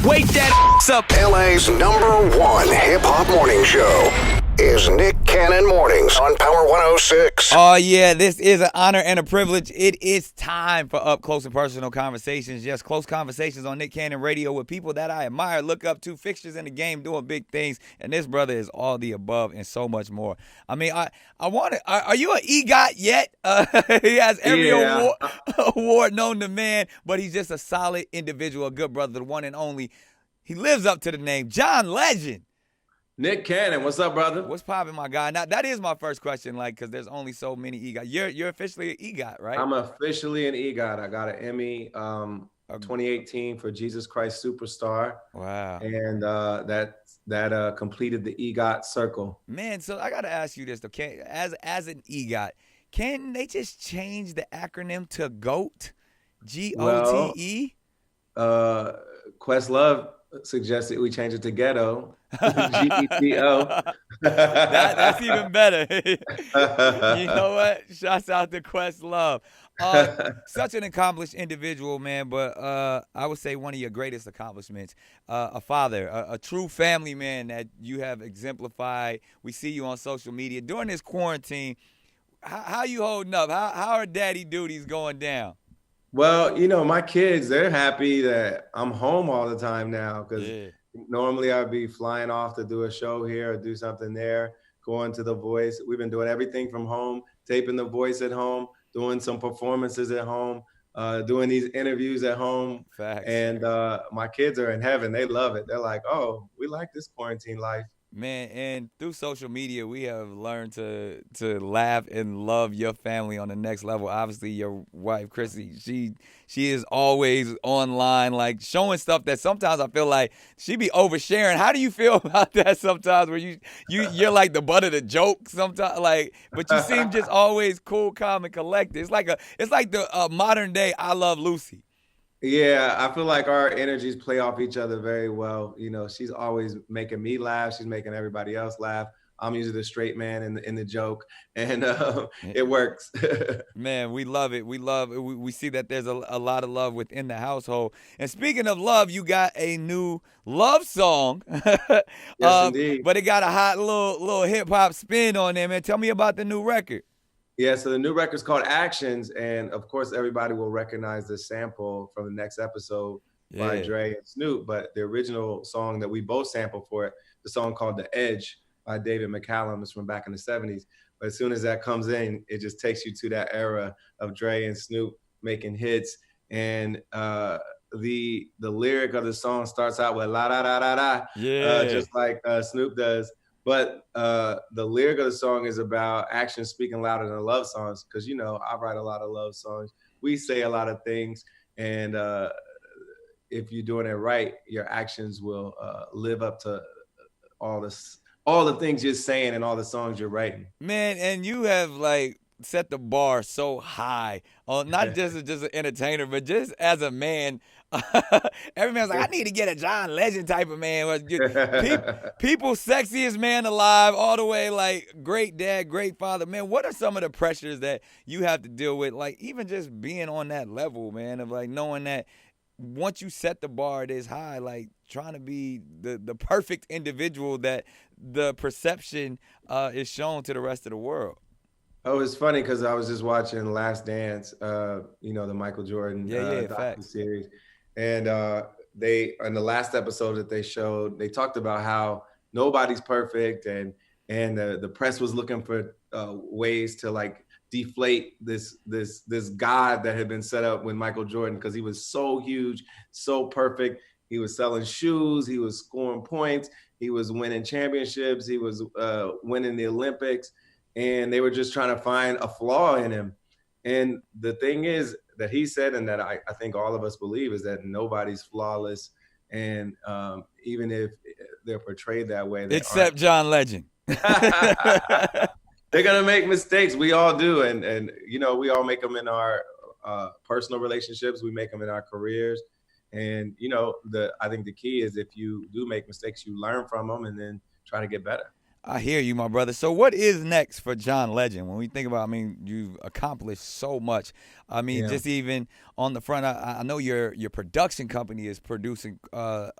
Wake that up. LA's #1 hip-hop morning show is Nick Cannon Mornings on Power 106. Oh, yeah, this is an honor and a privilege. It is time for up close and personal conversations. Yes, close conversations on Nick Cannon Radio with people that I admire, look up to, fixtures in the game, doing big things. And this brother is all the above and so much more. I mean, I want to, are you an EGOT yet? He has every award known to man, but he's just a solid individual, a good brother, the one and only. He lives up to the name, John Legend. Nick Cannon, what's up, brother? What's poppin', my guy? Now, that is my first question, like, because there's only so many EGOT. You're officially an EGOT, right? I'm officially an EGOT. I got an Emmy 2018 for Jesus Christ Superstar. Wow. And that completed the EGOT circle. Man, so I got to ask you this, though. As an EGOT, can they just change the acronym to GOAT? GOTE? Questlove suggested we change it to GETO. GETO. That's even better. You know what? Shouts out to Questlove. Such an accomplished individual, man, but I would say one of your greatest accomplishments, a father, a true family man that you have exemplified. We see you on social media. During this quarantine, how you holding up? How are daddy duties going down? Well, you know, my kids, they're happy that I'm home all the time now because normally I'd be flying off to do a show here or do something there, going to The Voice. We've been doing everything from home, taping The Voice at home, doing some performances at home, doing these interviews at home. Facts. And my kids are in heaven. They love it. They're like, oh, we like this quarantine life. Man, and through social media, we have learned to laugh and love your family on the next level. Obviously, your wife, Chrissy, she is always online, like showing stuff that sometimes I feel like she be oversharing. How do you feel about that sometimes where you're like the butt of the joke sometimes, like, but you seem just always cool, calm, and collected. It's like the modern day I Love Lucy. Yeah, I feel like our energies play off each other very well. You know, she's always making me laugh. She's making everybody else laugh. I'm usually the straight man in the joke, and it works. Man, we love it. We love it. We see that there's a lot of love within the household. And speaking of love, you got a new love song. Yes, indeed. But it got a hot little hip hop spin on there, man. Tell me about the new record. Yeah, so the new record's called Actions, and of course everybody will recognize the sample from the next episode by Dre and Snoop, but the original song that we both sampled for it, the song called The Edge by David McCallum, is from back in the 70s. But as soon as that comes in, it just takes you to that era of Dre and Snoop making hits, and the lyric of the song starts out with la da da da da, just like Snoop does. But the lyric of the song is about action speaking louder than love songs. Because, you know, I write a lot of love songs. We say a lot of things. And if you're doing it right, your actions will live up to all the things you're saying and all the songs you're writing. Man, and you have, like, set the bar so high, not just an entertainer, but just as a man. Every man's like, I need to get a John Legend type of man. People sexiest man alive, all the way like great dad, great father. Man, what are some of the pressures that you have to deal with? Like even just being on that level, man, of like knowing that once you set the bar this high, like trying to be the perfect individual that the perception is shown to the rest of the world. Oh, it's funny because I was just watching Last Dance, you know, the Michael Jordan docu-series. And they, in the last episode that they showed, they talked about how nobody's perfect, and the press was looking for ways to like deflate this god that had been set up with Michael Jordan because he was so huge, so perfect. He was selling shoes, he was scoring points, he was winning championships, he was winning the Olympics, and they were just trying to find a flaw in him. And the thing is that he said, and that I think all of us believe, is that nobody's flawless. And even if they're portrayed that way, except John Legend. They're going to make mistakes. We all do. And you know, we all make them in our personal relationships. We make them in our careers. And, you know, I think the key is if you do make mistakes, you learn from them and then try to get better. I hear you, my brother. So what is next for John Legend? When we think about, I mean, you've accomplished so much. I mean, Yeah. just even on the front, I know your production company is producing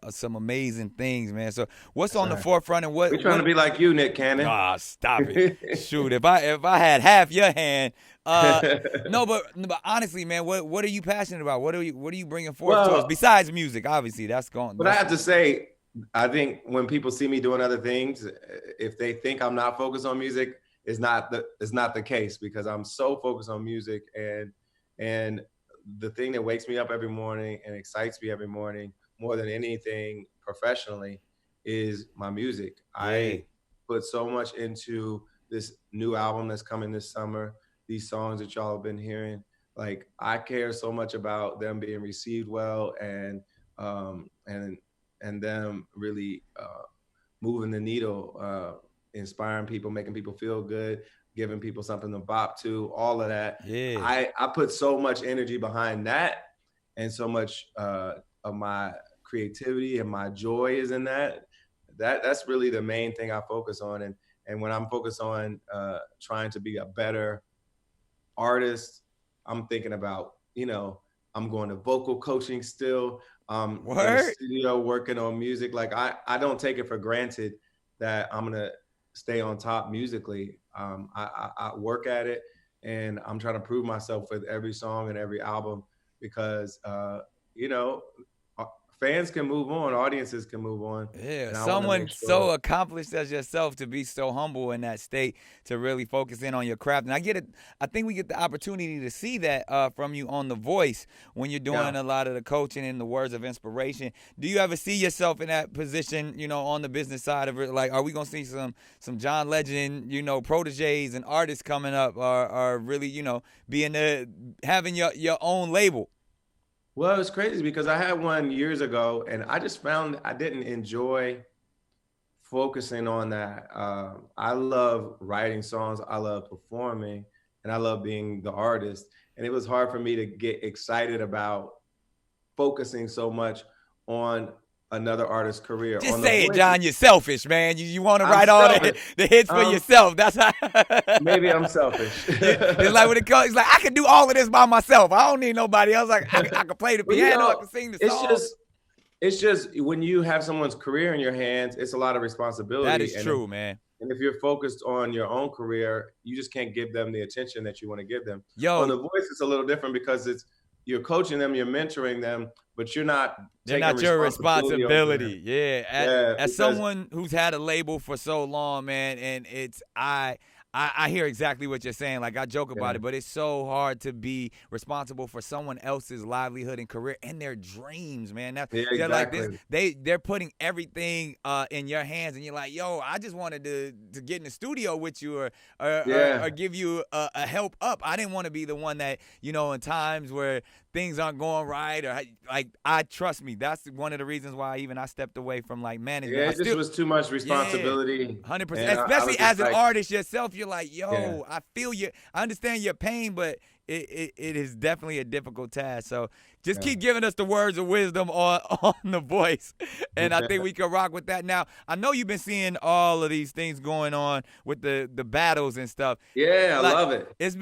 some amazing things, man. So what's That's on the right. forefront, and We're trying to be like you, Nick Cannon. Ah, stop it. Shoot, if I had half your hand, no, but honestly, man, what are you passionate about? What are you bringing forth to us Well, besides music? Obviously, that's gone. but I have to say, I think when people see me doing other things, if they think I'm not focused on music, it's not the case, because I'm so focused on music, and the thing that wakes me up every morning and excites me every morning more than anything professionally is my music. Yeah. I put so much into this new album that's coming this summer, these songs that y'all have been hearing. Like, I care so much about them being received well, um, and and them really moving the needle, inspiring people, making people feel good, giving people something to bop to, all of that. Yeah. I put so much energy behind that, and so much of my creativity and my joy is in that. That's really the main thing I focus on. And when I'm focused on trying to be a better artist, I'm thinking about, I'm going to vocal coaching still. In the Word. studio working on music. Like, I don't take it for granted that I'm gonna stay on top musically. I work at it, and I'm trying to prove myself with every song and every album, because you know fans can move on, audiences can move on, Yeah, and I want to someone make sure. so accomplished as yourself to be so humble in that state to really focus in on your craft. And I get it. I think we get the opportunity to see that from you on The Voice when you're doing Yeah. a lot of the coaching and the words of inspiration. Do you ever see yourself in that position, on the business side of it? Like, are we going to see some John Legend, proteges and artists coming up are really, being having your own label? Well, it's crazy because I had one years ago, and I just found I didn't enjoy focusing on that. I love writing songs, I love performing, and I love being the artist. And it was hard for me to get excited about focusing so much on another artist's career. Just On The say it, Voice, John. You're selfish, man. You want to I'm write all selfish. the hits for Um, yourself. That's how. Maybe I'm selfish. It's like when it comes, it's like I can do all of this by myself. I don't need nobody else. Like I can play the Well, piano, I can sing the it's song. just when you have someone's career in your hands, it's a lot of responsibility. That is true, man. And if you're focused on your own career, you just can't give them the attention that you want to give them. On Yo, The Voice, it's a little different because you're coaching them, you're mentoring them, but you're not they're taking not your responsibility over them. responsibility. Yeah. Yeah, As because someone who's had a label for so long, man, and I hear exactly what you're saying. Like, I joke about yeah, it, but it's so hard to be responsible for someone else's livelihood and career and their dreams, man. yeah, They're like this. exactly. They're putting everything in your hands, and you're like, yo, I just wanted to get in the studio with you Yeah, or give you a help up. I didn't want to be the one that, in times where things aren't going right, or I trust me. That's one of the reasons why I stepped away from like management. yeah, it just was too much responsibility. 100%. And I Especially was as just an like, artist yourself, you're like, yeah, yo, I feel you. I understand your pain, but it is definitely a difficult task. So just yeah. keep giving us the words of wisdom on The Voice, and I think we can rock with that. Now, I know you've been seeing all of these things going on with the battles and stuff. Yeah, I Like, love it. it's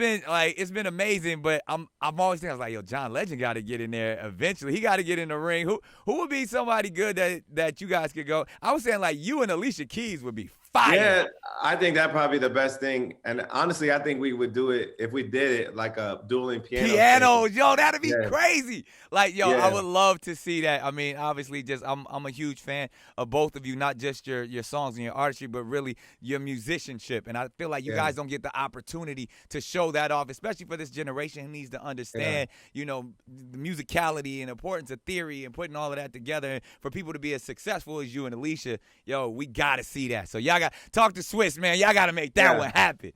been amazing, but I'm always thinking, I was like, yo, John Legend got to get in there eventually. He got to get in the ring. Who would be somebody good that you guys could go? I was saying like you and Alicia Keys would be fire. Yeah, I think that'd probably be the best thing. And honestly, I think we would do it if we did it like a dueling pianos, Yo, that'd be yeah, crazy. Like, yo, I yeah, would love to see that. I mean, obviously, just I'm a huge fan of both of you, not just your songs and your artistry, but really your musicianship. And I feel like you yeah, guys don't get the opportunity to show that off, especially for this generation who needs to understand, the musicality and importance of theory and putting all of that together. And for people to be as successful as you and Alicia, yo, we gotta see that. So y'all got talk to Swiss, man. Y'all gotta make that yeah. one happen.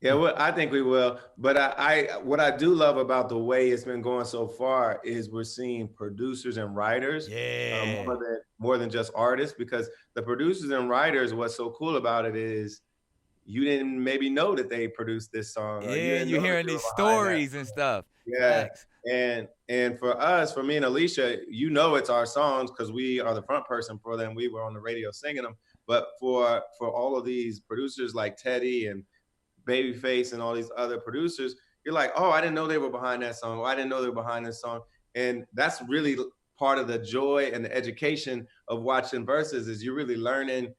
Yeah, well, I think we will. But what I do love about the way it's been going so far is we're seeing producers and writers Yeah. more than just artists, because the producers and writers, what's so cool about it is you didn't maybe know that they produced this song, or you Yeah, and didn't you're know that hearing they were these behind that. stories and stuff. Yeah. Facts. And for us, for me and Alicia, you know, it's our songs because we are the front person for them. We were on the radio singing them. But for all of these producers like Teddy and Babyface and all these other producers, you're like, oh, I didn't know they were behind that song. Oh, I didn't know they were behind this song. And that's really part of the joy and the education of watching Verzuz, is you're really learning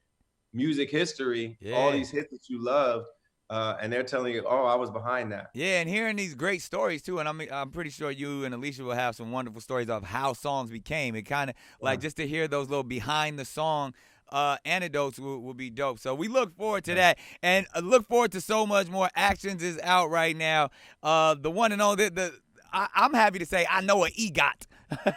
music history, all Yeah. these hits that you loved, and they're telling you, oh, I was behind that. Yeah, and hearing these great stories too, and I'm pretty sure you and Alicia will have some wonderful stories of how songs became. It kind of like just to hear those little behind the song anecdotes will be dope. So we look forward to that, and look forward to so much more. Actions is out right now. The one and only I'm happy to say I know an EGOT.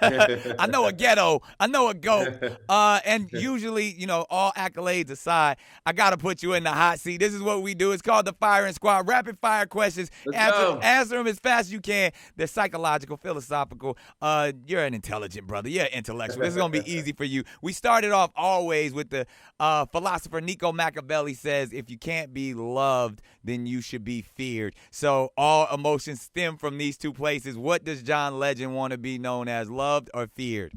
I know a GETO. I know a GOET. And usually, you know, all accolades aside, I got to put you in the hot seat. This is what we do. It's called the Firing Squad. Rapid fire questions. Answer them as fast as you can. They're psychological, philosophical. You're an intelligent brother. You're an intellectual. This is going to be easy for you. We started off always with the philosopher Nico Machiavelli says, if you can't be loved, then you should be feared. So all emotions stem from these two places. What does John Legend want to be known as? Loved or feared?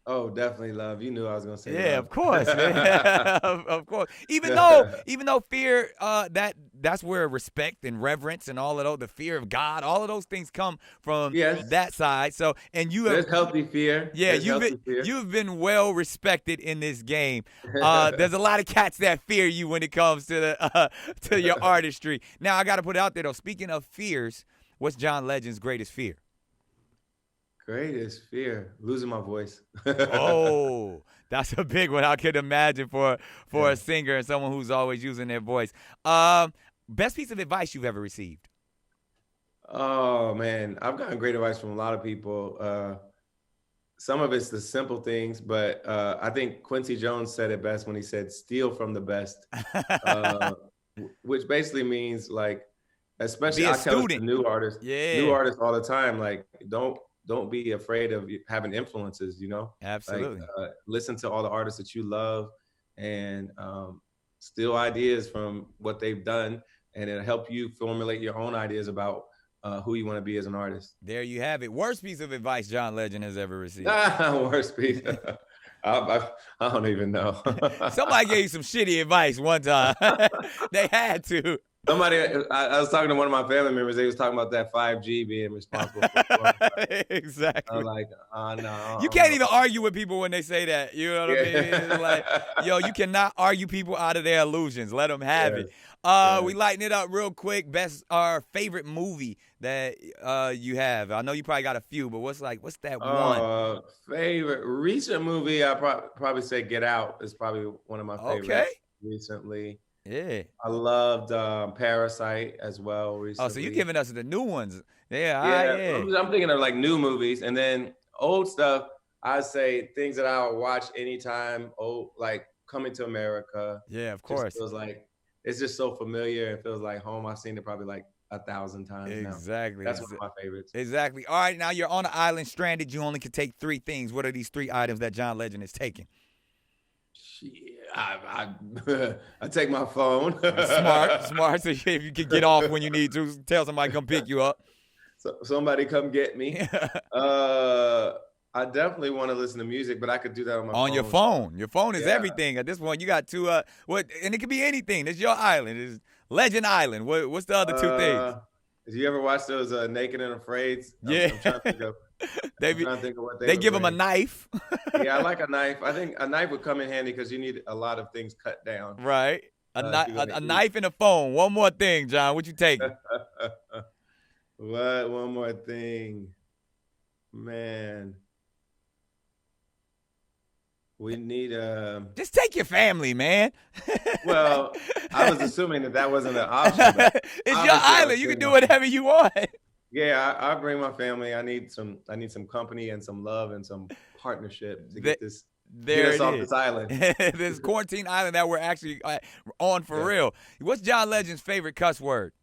Oh, definitely love. You knew I was gonna say. Yeah, love. of course, man. of course. Even though fear, that's where respect and reverence and all of those, the fear of God, all of those things come from that side. So, and you have There's healthy fear. Yeah, you've been well respected in this game. There's a lot of cats that fear you when it comes to the to your artistry. Now I got to put it out there though. Speaking of fears, what's John Legend's greatest fear? Greatest fear, losing my voice. Oh, that's a big one. I could imagine for a singer and someone who's always using their voice. Best piece of advice you've ever received? Oh man, I've gotten great advice from a lot of people. Some of it's the simple things, but I think Quincy Jones said it best when he said, "Steal from the best," which basically means like, especially I tell it to new artists all the time, like don't be afraid of having influences, you know? Absolutely. Like, listen to all the artists that you love and steal ideas from what they've done, and it'll help you formulate your own ideas about who you want to be as an artist. There you have it. Worst piece of advice John Legend has ever received. Worst piece. I don't even know. Somebody gave you some shitty advice one time. They had to. Somebody, I was talking to one of my family members. They was talking about that 5G being responsible for exactly. I was like, no. You can't even argue with people when they say that. You know what I mean? It's like, yo, you cannot argue people out of their illusions. Let them have it. We lighten it up real quick. Best or favorite movie that you have? I know you probably got a few, but what's that one? Favorite recent movie? I probably say Get Out is probably one of my favorites recently. Yeah. I loved Parasite as well recently. Oh, so you're giving us the new ones. Yeah. I'm thinking of like new movies, and then old stuff. I say things that I'll watch anytime. Oh, like Coming to America. Yeah, of course. Feels like it's just so familiar. It feels like home. I've seen it probably like 1,000 times now. Exactly. That's one of my favorites. Exactly. All right, now you're on an island stranded. You only can take 3 things. What are these 3 items that John Legend is taking? I take my phone. Smart. So if you can get off when you need to, tell somebody come pick you up. So somebody come get me. I definitely want to listen to music, but I could do that on my phone. On your phone. Your phone is everything. At this point, you got 2. And it could be anything. It's your island. It's Legend Island. What's the other 2 things? Did you ever watch those Naked and Afraid? Yeah. I'm trying to think of. They give them a knife. Yeah, I like a knife. I think a knife would come in handy because you need a lot of things cut down. Right. A knife and a phone. One more thing, John. What you taking? What? One more thing. Man. We need Just take your family, man. Well, I was assuming that wasn't an option. It's your island. You can do whatever you want. Yeah, I'll bring my family. I need some company and some love and some partnership to get us off this island. This quarantine island that we're actually on for real. What's John Legend's favorite cuss word?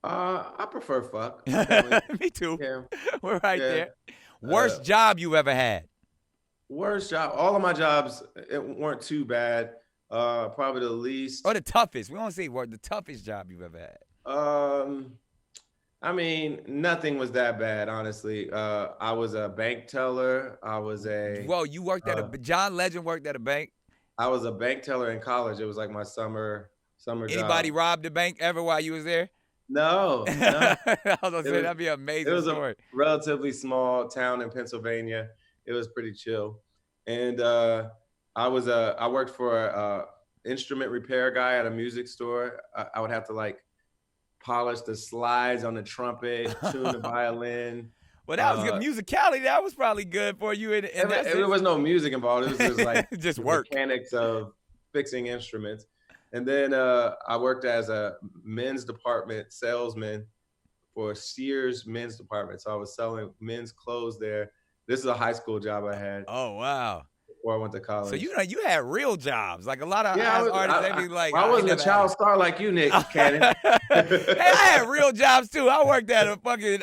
I prefer fuck. Me too. Yeah. We're right there. Worst job you ever had? Worst job. All of my jobs weren't too bad. Probably the least. Or the toughest. We don't say what the toughest job you've ever had. I mean, nothing was that bad, honestly. I was a bank teller. Well, you worked at a John Legend worked at a bank. I was a bank teller in college. It was like my summer Anybody job. robbed the bank ever while you was there? No. I was gonna say that'd be an amazing It was story. a relatively small town in Pennsylvania. It was pretty chill, and I worked for a instrument repair guy at a music store. I would have to like polish the slides on the trumpet, tune the violin. Well, that was good musicality. That was probably good for you. There was no music involved. It was just like just work, mechanics of fixing instruments. And then I worked as a men's department salesman for Sears men's department. So I was selling men's clothes there. This is a high school job I had. Oh, wow. Before I went to college. So you had real jobs. Like a lot of artists, they be like, I wasn't a child star like you, Nick Cannon. Hey, I had real jobs too. I worked at a fucking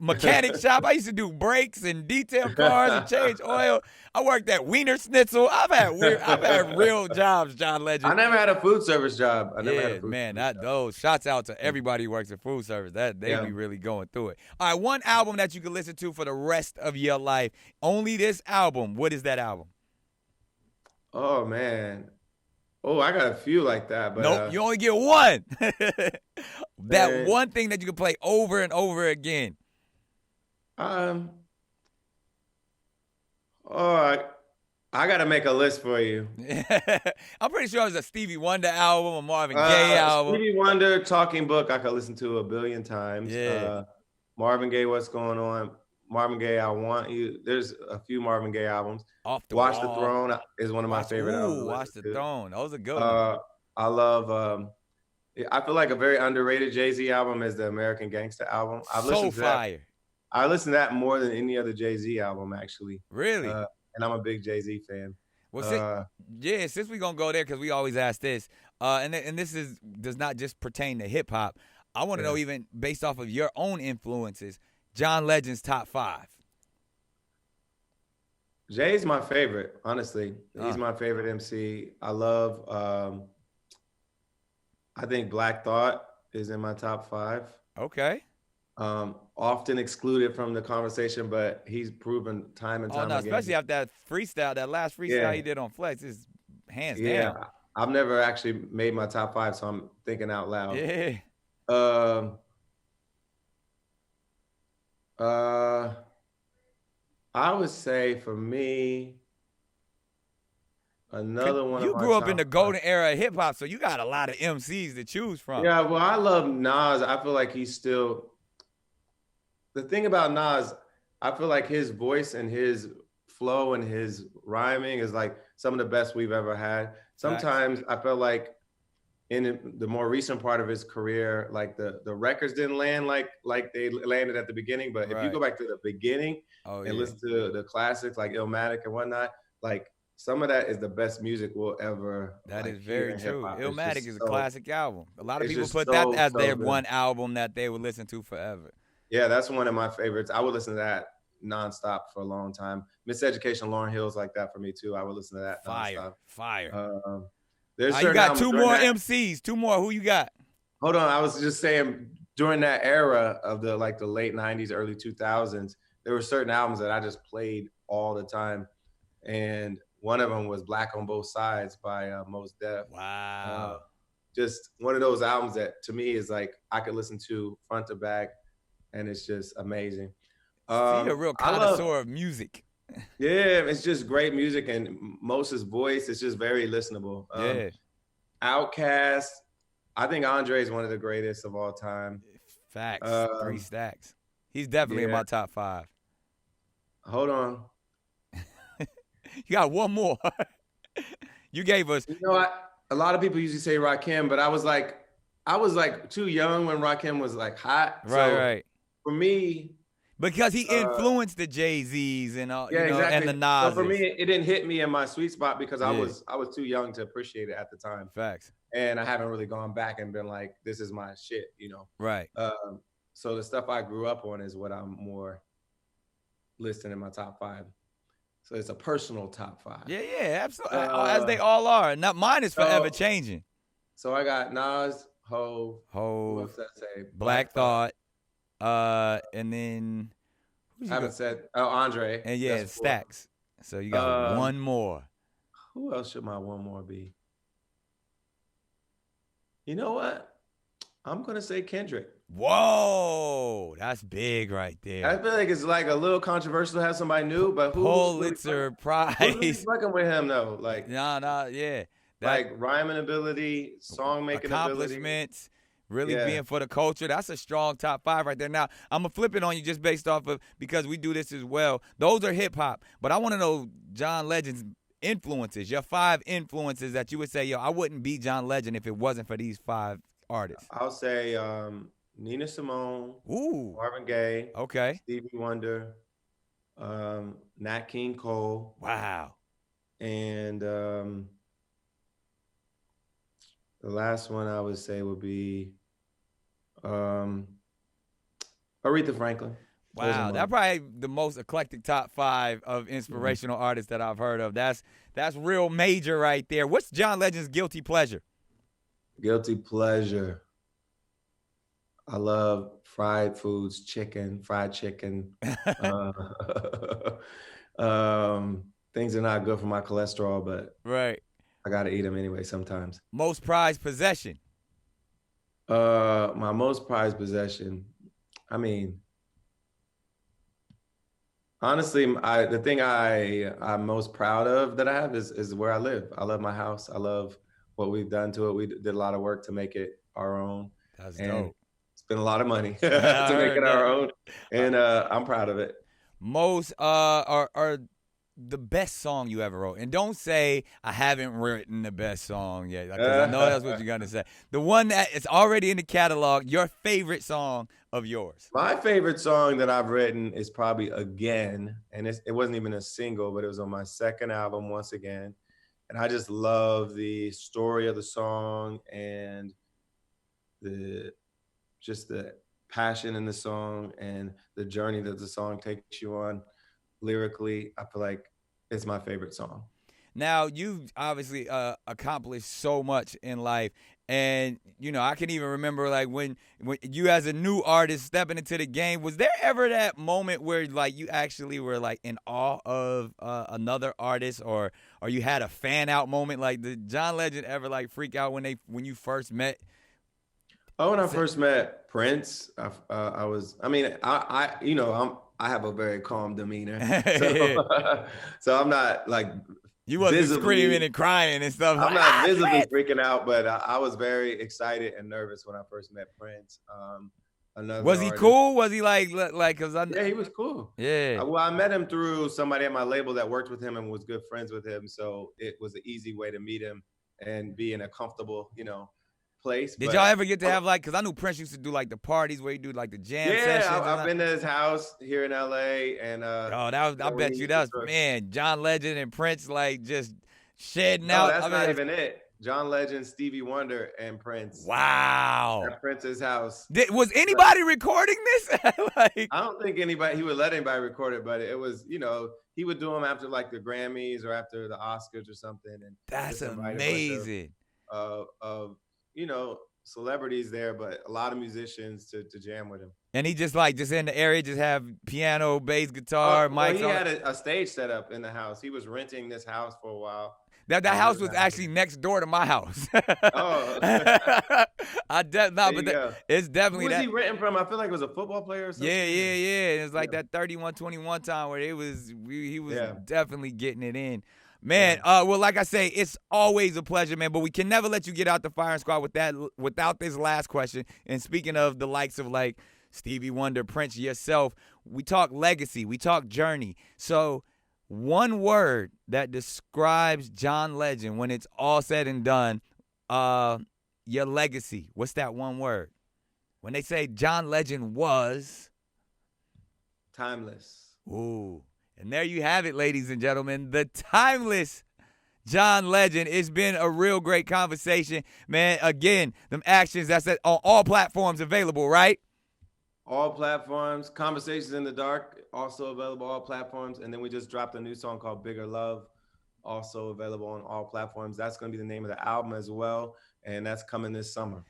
mechanic shop. I used to do brakes and detail cars and change oil. I worked at Wiener Schnitzel. I've had real jobs, John Legend. I never had a food service job. Those shouts out to everybody who works in food service. They be really going through it. All right, one album that you can listen to for the rest of your life. Only this album. What is that album? Oh man. Oh, I got a few like that, but nope, you only get one. That one thing that you can play over and over again. I got to make a list for you. I'm pretty sure it was a Stevie Wonder album, a Marvin Gaye album. Stevie Wonder, Talking Book, I could listen to 1 billion times. Yeah. Marvin Gaye, What's Going On? Marvin Gaye, I Want You. There's a few Marvin Gaye albums. Watch the Throne is one of my favorite albums. Watch the Throne. That was a good one. I love, I feel like a very underrated Jay-Z album is the American Gangster album. I've listened to fire. I listen to that more than any other Jay-Z album, actually. Really? And I'm a big Jay-Z fan. Well, since we're going to go there, because we always ask this, and this does not just pertain to hip-hop, I want to know, even based off of your own influences, John Legend's top 5. Jay's my favorite, honestly. He's my favorite MC. I love, I think Black Thought is in my top 5. Okay. Often excluded from the conversation, but he's proven time and time again. Especially after that freestyle, that last freestyle he did on Flex is hands down. I've never actually made my top 5, so I'm thinking out loud. Yeah. I would say for me, another one. You grew up in the golden era of hip hop, so you got a lot of MCs to choose from. Yeah, well, I love Nas. I feel like he's still. The thing about Nas, I feel like his voice and his flow and his rhyming is like some of the best we've ever had. Sometimes I felt like in the more recent part of his career, like the records didn't land like they landed at the beginning. But if you go back to the beginning and listen to the classics like Illmatic and whatnot, like some of that is the best music we'll ever. That is very true. Illmatic is a classic album. A lot of people put that as their one album that they would listen to forever. Yeah, that's one of my favorites. I would listen to that nonstop for a long time. Miseducation, Lauryn Hill's like that for me too. I would listen to that nonstop. Fire. You got 2 more MCs. 2 more. Who you got? Hold on. I was just saying during that era of the late 90s, early 2000s, there were certain albums that I just played all the time. And one of them was Black on Both Sides by Mos Def. Wow. Just one of those albums that to me is like I could listen to front to back and it's just amazing. You're a real connoisseur of music. Yeah, it's just great music, and Moses' voice is just very listenable. Outkast, I think Andre is one of the greatest of all time. Facts. 3 stacks. He's definitely in my top 5. Hold on. You got one more. You gave us. You know, a lot of people usually say Rakim, but I was like too young when Rakim was like hot. Right. For me. Because he influenced the Jay-Z's and all, exactly. and the Nas. So for me, it didn't hit me in my sweet spot because I was too young to appreciate it at the time. Facts. And I haven't really gone back and been like, this is my shit, Right. So the stuff I grew up on is what I'm more listing in my top 5. So it's a personal top 5. Yeah, absolutely. As they all are. Not mine is forever changing. So I got Nas, Hov, who else did I say? Black Thought, and then I haven't said Andre. And Stacks. So you got one more. Who else should my one more be? You know what? I'm gonna say Kendrick. Whoa, that's big right there. I feel like it's like a little controversial to have somebody new, but Pulitzer Prize. Who's really fucking with him though? Like yeah. Like rhyming ability, song making accomplishments, really being for the culture. That's a strong top 5 right there. Now, I'm going to flip it on you just based off of, because we do this as well. Those are hip hop, but I want to know John Legend's influences, your 5 influences that you would say, yo, I wouldn't be John Legend if it wasn't for these 5 artists. I'll say Nina Simone, Marvin Gaye, Stevie Wonder, Nat King Cole. Wow. And the last one I would say would be Aretha Franklin. Wow, that's probably the most eclectic top 5 of inspirational artists that I've heard of. That's real major right there. What's John Legend's guilty pleasure? Guilty pleasure. I love fried foods, fried chicken. Things are not good for my cholesterol, but I gotta eat them anyway sometimes. Most prized possession? My most prized possession, I mean, honestly, the thing I'm most proud of that I have is where I live. I love my house. I love what we've done to it. We did a lot of work to make it our own. That's dope. Spent a lot of money to make it our own, and I'm proud of it. Most are the best song you ever wrote, and don't say I haven't written the best song yet, because I know that's what you're gonna say. The one that is already in the catalog, your favorite song of yours. My favorite song that I've written is probably Again, and it wasn't even a single, but it was on my second album, Once Again, and I just love the story of the song and the passion in the song and the journey that the song takes you on lyrically. I feel like it's my favorite song. Now, you've obviously accomplished so much in life, and I can even remember like when you as a new artist stepping into the game. Was there ever that moment where like you actually were like in awe of another artist, or you had a fan out moment? Like, did John Legend ever like freak out when you first met? Oh, when I first met Prince, I have a very calm demeanor, so I'm not like you wasn't screaming and crying and stuff. I'm not visibly freaking out, but I was very excited and nervous when I first met Prince. Was he cool? Was he like? Yeah, he was cool. Yeah. Well, I met him through somebody at my label that worked with him and was good friends with him, so it was an easy way to meet him and be in a comfortable, place. Did y'all ever get to have like, because I knew Prince used to do like the parties where he do like the jam sessions. Yeah, I've been to his house here in LA, and I bet you that was, man, John Legend and Prince like just shedding out. That's not even it. John Legend, Stevie Wonder, and Prince. Wow. At Prince's house. Was anybody recording this? I don't think he would let anybody record it, but it was, he would do them after like the Grammys or after the Oscars or something. And that's amazing. Celebrities there, but a lot of musicians to jam with him. And he just in the area, just have piano, bass, guitar, mics. He had a stage set up in the house. He was renting this house for a while. That house was actually next door to my house. Oh. It's definitely Who was he renting from? I feel like it was a football player or something. Yeah. It was like that 31-21 time where he was definitely getting it in. Man, well, like I say, it's always a pleasure, man. But we can never let you get out the firing squad without this last question. And speaking of the likes of like Stevie Wonder, Prince, yourself, we talk legacy, we talk journey. So one word that describes John Legend when it's all said and done, your legacy. What's that one word? When they say John Legend was timeless. Ooh. And there you have it, ladies and gentlemen, the timeless John Legend. It's been a real great conversation, man. Again, them actions, that's on all platforms available, right? All platforms. Conversations in the Dark, also available all platforms. And then we just dropped a new song called Bigger Love, also available on all platforms. That's going to be the name of the album as well. And that's coming this summer.